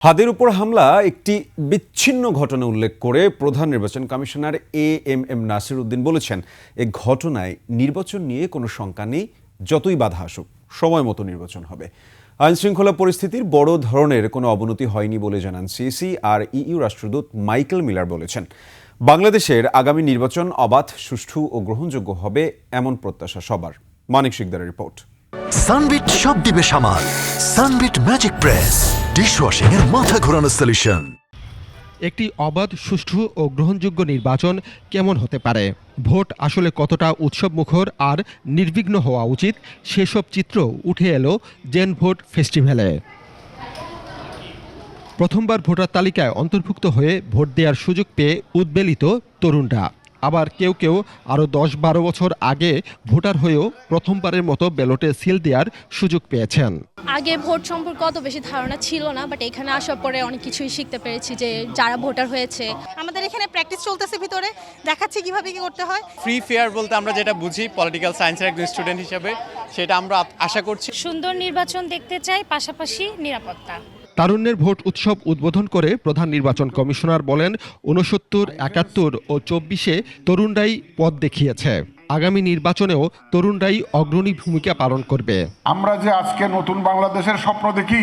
হাদির উপর হামলা একটি বিচ্ছিন্ন ঘটনা উল্লেখ করে প্রধান নির্বাচন কমিশনার এএমএম নাসির উদ্দিন বলেছেন, এ ঘটনায় নির্বাচন নিয়ে কোনো শঙ্কা নেই, যতই বাধা আসুক সময় মতো নির্বাচন হবে। আইনশৃঙ্খলা পরিস্থিতির বড় ধরনের কোনো অবনতি হয়নি বলে জানান সিইসি। আর ইইউ রাষ্ট্রদূত মাইকেল মিলার বলেছেন, বাংলাদেশের আগামী নির্বাচন অবাধ, সুষ্ঠু ও গ্রহণযোগ্য হবে এমন প্রত্যাশা সবার। মানিক শিকদারের রিপোর্ট। সানবিট সব দিবে সামাল। সানবিট ম্যাজিক প্রেস ডিশওয়াশিং এর মাথা ঘোরানো সলিউশন। একটি অবাধ, সুষ্ঠু ও গ্রহণযোগ্য নির্বাচন কেমন হতে পারে, ভোট আসলে কতটা উৎসবমুখর আর নির্বিঘ্ন হওয়া উচিত, সেসব চিত্র উঠে এলো জেন ভোট ফেস্টিভ্যালে। প্রথমবার ভোটার তালিকায় অন্তর্ভুক্ত হয়ে ভোট দেওয়ার সুযোগ পেয়ে উদ্বেলিত তরুণরা। আবার কেউ কেউ আরও 10-12 বছর আগে ভোটার হয়েও প্রথমবারের মতো ব্যালটে সিল দেওয়ার সুযোগ পেয়েছেন। আগে ভোট সম্পর্কে অত বেশি ধারণা ছিল না, বাট এখানে আসার পরে অনেক কিছুই শিখতে পেরেছি যে যারা ভোটার হয়েছে। আমাদের এখানে প্র্যাকটিস চলতেছে, ভিতরে দেখাচ্ছি কিভাবে কি করতে হয়। ফ্রি ফেয়ার বলতে আমরা যেটা বুঝি পলিটিক্যাল সায়েন্সের একজন স্টুডেন্ট হিসেবে, সেটা আমরা আশা করছি। সুন্দর নির্বাচন দেখতে চাই, পাশাপাশি নিরাপত্তা। তারুণ্যের ভোট উৎসব উদ্বোধন করে প্রধান নির্বাচন কমিশনার বলেন, 69, 71 ও 24-এ তরুণরাই পথ দেখিয়েছে। আগামী নির্বাচনেও তরুণরাই অগ্রণী ভূমিকা পালন করবে। আমরা যে আজকে নতুন বাংলাদেশের স্বপ্ন দেখি,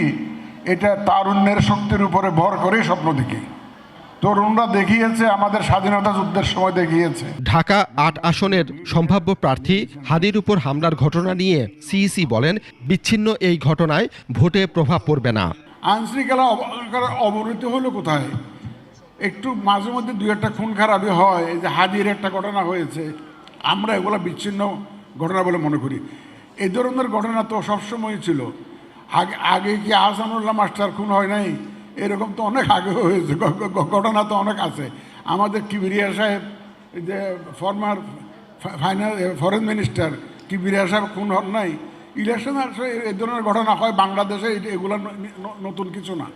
এটা তারুণ্যের শক্তির উপরে ভর করে স্বপ্ন দেখি। তরুণরা দেখিয়েছে, আমাদের স্বাধীনতা যুদ্ধের সময় দেখিয়েছে। ঢাকা 8 আসনের সম্ভাব্য প্রার্থী হাদির উপর হামলার ঘটনা নিয়ে সিইসি বলেন, বিচ্ছিন্ন এই ঘটনায় ভোটে প্রভাব পড়বে না। আইনশৃঙ্খলা অবনতি হলো কোথায়? একটু মাঝে মধ্যে দুই একটা খুন খারাপি হয়, এই যে হাদির একটা ঘটনা হয়েছে, আমরা এগুলো বিচ্ছিন্ন ঘটনা বলে মনে করি। এই ধরনের ঘটনা তো সবসময় ছিল। আগে কি আহসানুল্লাহ মাস্টার খুন হয় নাই? এরকম তো অনেক আগে হয়েছে, ঘটনা তো অনেক আছে। আমাদের কিবরিয়া সাহেব, যে ফরমার ফরেন মিনিস্টার কিবরিয়া সাহেব খুন হন নাই? ইলেকশন আসলে এই ধরনের ঘটনা হয় বাংলাদেশে, এগুলো নতুন কিছু না।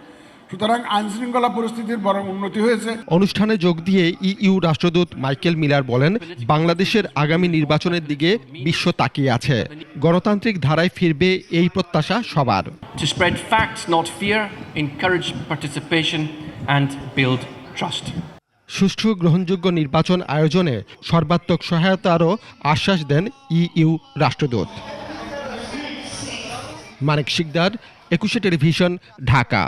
সুতরাং আইনশৃঙ্খলা পরিস্থিতির বরং উন্নতি হয়েছে। অনুষ্ঠানে যোগ দিয়ে ইইউ রাষ্ট্রদূত মাইকেল মিলার বলেন, বাংলাদেশের আগামী নির্বাচনের দিকে বিশ্ব তাকিয়ে আছে। গণতান্ত্রিক ধারায় ফিরবে এই প্রত্যাশা সবার। To spread facts, not fear, encourage participation and build trust. সুষ্ঠু গ্রহণযোগ্য নির্বাচন আয়োজনে সর্বাত্মক সহায়তারও আশ্বাস দেন ইইউ রাষ্ট্রদূত। মানিক শিকদার, 21 টেলিভিশন, ঢাকা।